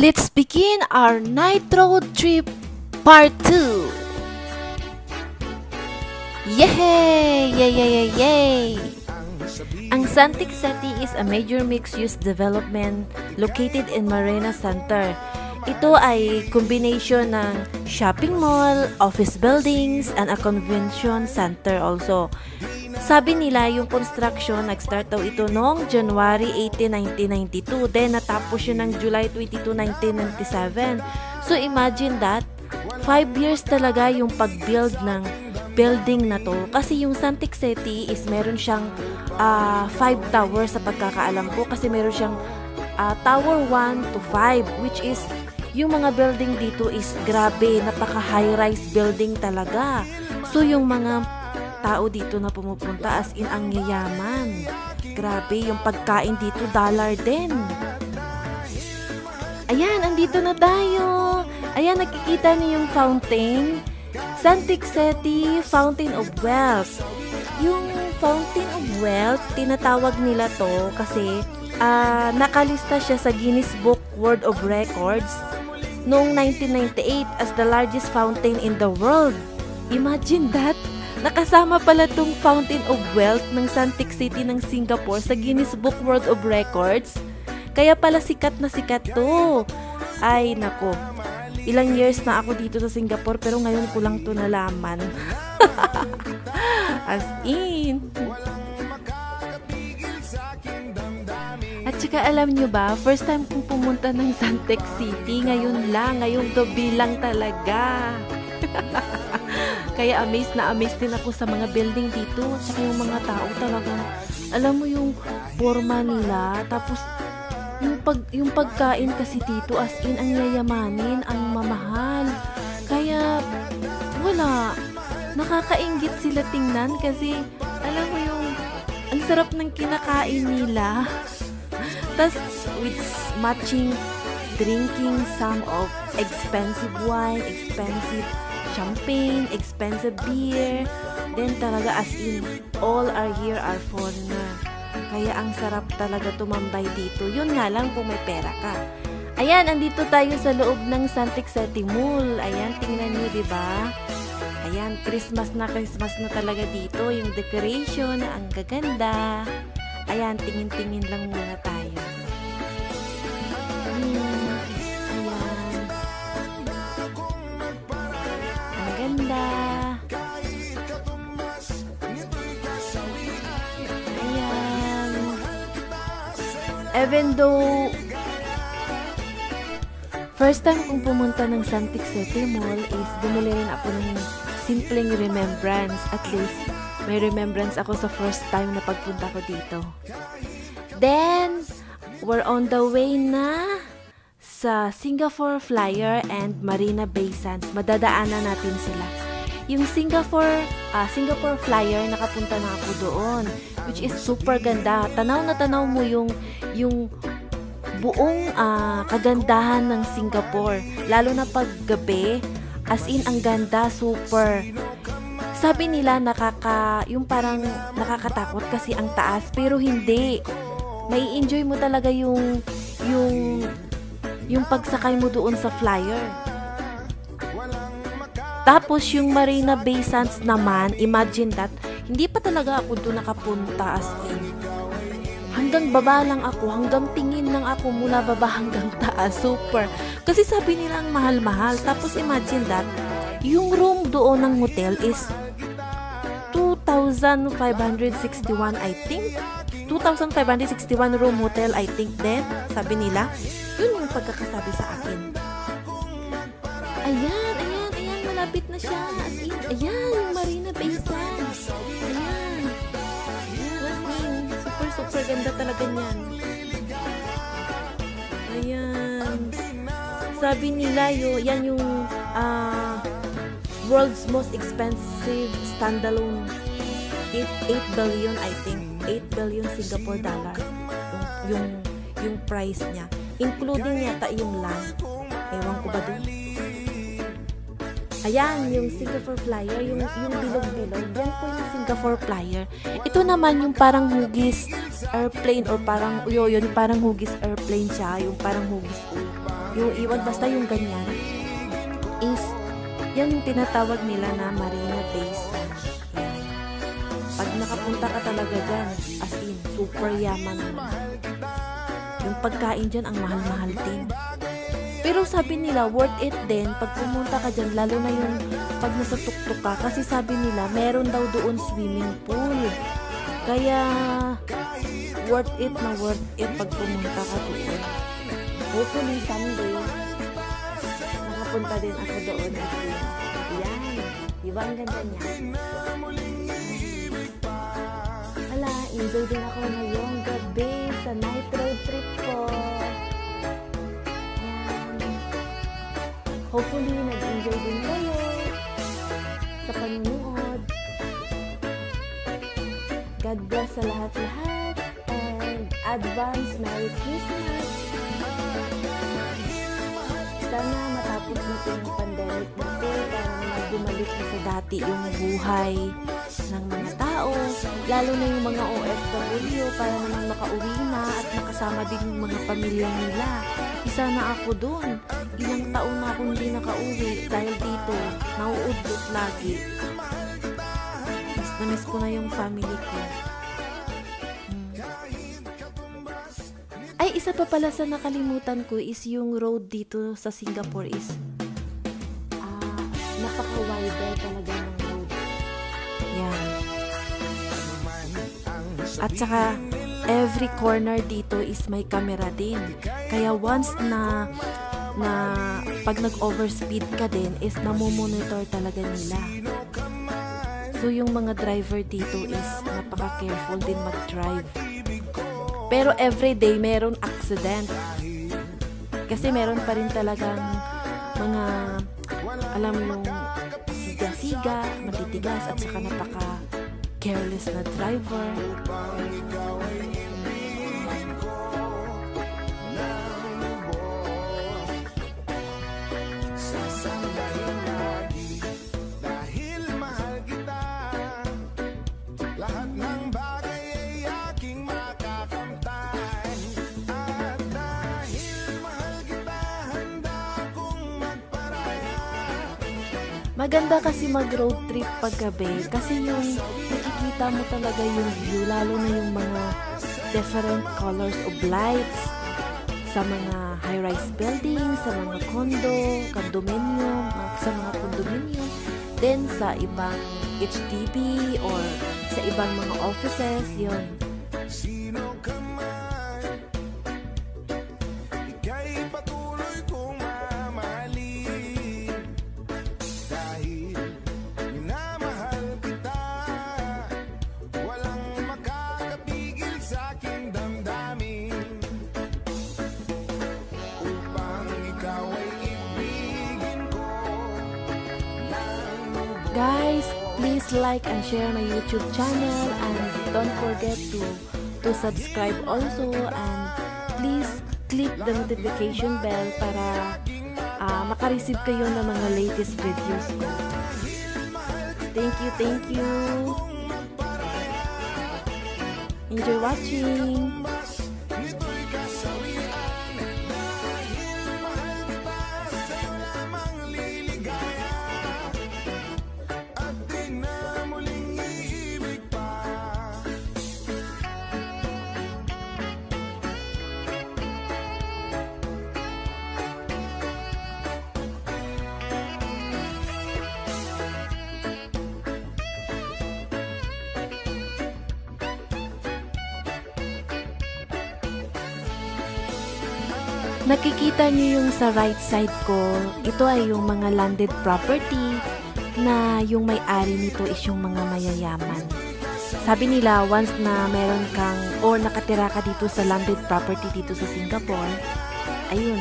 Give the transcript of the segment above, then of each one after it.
Let's begin our night road trip part 2. Yay! Yay, yay, yay, yay! Ang Santic City is a major mixed-use development located in Marina Center. Ito ay combination ng shopping mall, office buildings, and a convention center also. Sabi nila yung construction, nag-start daw ito noong January 18, 1992. Then natapos yun ng July 22, 1997. So imagine that, 5 years talaga yung pag-build ng building na to. Kasi yung Santic City is meron siyang 5 towers sa pagkakaalam ko. Kasi meron siyang tower 1 to 5, which is yung mga building dito is grabe, napaka high-rise building talaga. So yung mga tao dito na pumupunta as in ang yayaman. Grabe, yung pagkain dito dollar din. Ayan, andito na tayo. Ayan, nakikita niyo yung fountain. Santic City Fountain of Wealth. Yung Fountain of Wealth, tinatawag nila to kasi nakalista siya sa Guinness Book World of Records noong 1998 as the largest fountain in the world. Imagine that! Nakasama pala tong Fountain of Wealth ng Santic City ng Singapore sa Guinness Book World of Records. Kaya pala sikat na sikat to. Ay, nako. Ilang years na ako dito sa Singapore pero ngayon ko lang to nalaman. As in. At saka alam nyo ba, first time kong pumunta ng Santic City, ngayon lang, ngayong gabi lang talaga. Kaya amazed din ako sa mga building dito. Tsaka yung mga tao talagang, alam mo yung forma nila. Tapos, yung pagkain kasi dito, as in, ang yayamanin, ang mamahal. Kaya, wala. Nakakainggit sila tingnan kasi, alam mo yung, ang sarap ng kinakain nila. Tapos, with matching, drinking some of expensive wine, expensive champagne, expensive beer, then talaga as in, all are here are foreigner. Kaya ang sarap talaga tumambay dito. Yun nga lang kung may pera ka. Ayan, andito tayo sa loob ng Santic City Mall. Ayan, tingnan nyo, diba? Ayan, Christmas na talaga dito. Yung decoration, ang gaganda. Ayan, tingin-tingin lang muna tayo. Ganda. Ayan. Even though first time kong pumunta ng Santic City Mall is bumili rin ako ng simpleng remembrance. At least may remembrance ako sa first time na pagpunta ko dito. Then, we're on the way na sa Singapore Flyer and Marina Bay Sands. Madadaanan natin sila. Yung Singapore Flyer, nakapunta na ako doon, which is super ganda. Tanaw na tanaw mo yung buong kagandahan ng Singapore. Lalo na pag gabi, as in ang ganda, super. Sabi nila yung parang nakakatakot kasi ang taas, pero hindi. May enjoy mo talaga yung pagsakay mo doon sa flyer. Tapos yung Marina Bay Sands naman, imagine that, hindi pa talaga ako doon nakapunta as in. Hanggang baba lang ako, hanggang tingin lang ako mula baba hanggang taas, super. Kasi sabi nila ang mahal-mahal. Tapos imagine that, yung room doon ng hotel is 2,561 I think. 2,561 room hotel I think din, sabi nila. Yun yung pagkakasabi sa akin. Ayan, malapit na siya. As in, ayan, yung Marina Bay Sands. Ayan. As in, super ganda talaga niyan. Ayan. Sabi nila, yan yung world's most expensive standalone. 8 billion, I think. 8 billion Singapore dollar. Yung price niya. Including yata yung land. Ewan ko ba dun? Ayan, yung Singapore Flyer, yung bilog-bilog. Yan po yung Singapore Flyer. Ito naman yung parang hugis airplane or parang, yun, parang hugis airplane siya. Yung parang hugis yung iwan, basta yung ganyan, is, yan yung tinatawag nila na Marina Bay Sands. Yan. Pag nakapunta ka talaga dyan, as in, super yaman mo. Yung pagkain dyan, ang mahal-mahal din. Pero sabi nila, worth it din pag pumunta ka dyan, lalo na yung pag nasa tuktok ka. Kasi sabi nila, meron daw doon swimming pool. Kaya, worth it pag pumunta ka doon. Hopefully, someday, nakapunta din ako doon. Yan. Diba ang ganda niya? Ala, enjoy din ako ngayong gabi sa night road trip ko. Hopefully, nag-enjoy din kayo sa panunood. God bless sa lahat-lahat. And advance Merry Christmas. Sana matapos nito yung pandemic na ito para naman bumalik na sa dati yung buhay ng mga tao. Lalo na yung mga OFW para naman makauwi na at makasama din yung mga pamilya nila. Isa na ako doon. Ilang taon na ako hindi nakauwi dahil dito, nauudlot lagi. Miss na miss ko na yung family ko. Ay, isa pa pala sa nakalimutan ko is yung road dito sa Singapore is napaka-wider talaga ng road. Yan. At saka, every corner dito is may camera din. Kaya once na pag nag-overspeed ka din is namomonitor talaga nila. So yung mga driver dito is napaka-careful din mag-drive. Pero everyday meron accident. Kasi meron pa rin talagang mga, alam mo yung siga-siga, matitigas at saka napaka-careless na driver. Maganda kasi mag-road trip paggabi kasi yung nakikita mo talaga yung view, lalo na yung mga different colors of lights sa mga high-rise buildings, sa mga condominium, sa mga condominium, then sa ibang HDB or sa ibang mga offices, yun. Guys, please like and share my YouTube channel and don't forget to subscribe also, and please click the notification bell para makareceive kayo ng mga latest videos ko. Thank you. Enjoy watching. Nakikita niyo yung sa right side ko, ito ay yung mga landed property na yung may-ari nito is yung mga mayayaman. Sabi nila, once na meron kang or nakatira ka dito sa landed property dito sa Singapore, ayun,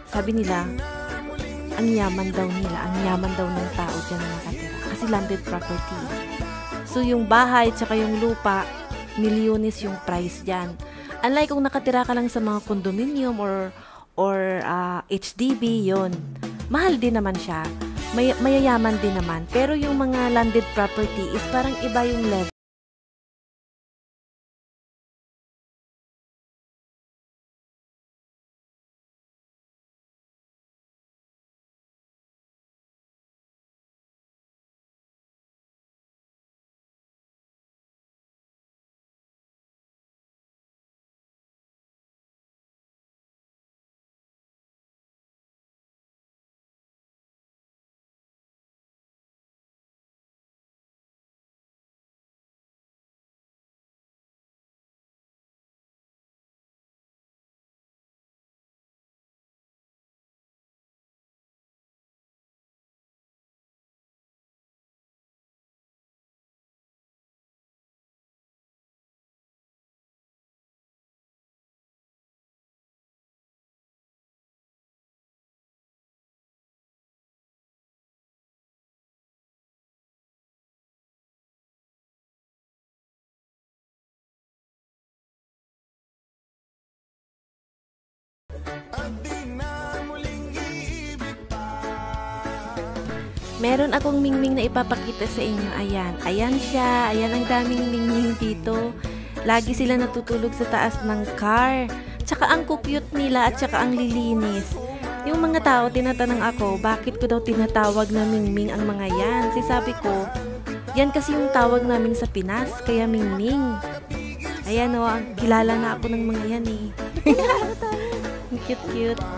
sabi nila, ang yaman daw nila, ang yaman daw ng tao dyan na nakatira. Kasi landed property. So yung bahay tsaka yung lupa, milyones yung price dyan. Unlike kung nakatira ka lang sa mga condominium or HDB, yon, mahal din naman siya. Mayayaman din naman. Pero yung mga landed property is parang iba yung level. Meron akong mingming na ipapakita sa inyo. Ayan. Ayan siya. Ayan ang daming mingming dito. Lagi sila natutulog sa taas ng car. Tsaka ang cute nila at tsaka ang lilinis. Yung mga tao, tinatanong ako, bakit ko daw tinatawag na mingming ang mga yan? Sabi ko, yan kasi yung tawag namin sa Pinas, kaya mingming. Ayan o, kilala na ako ng mga yan eh. Cute.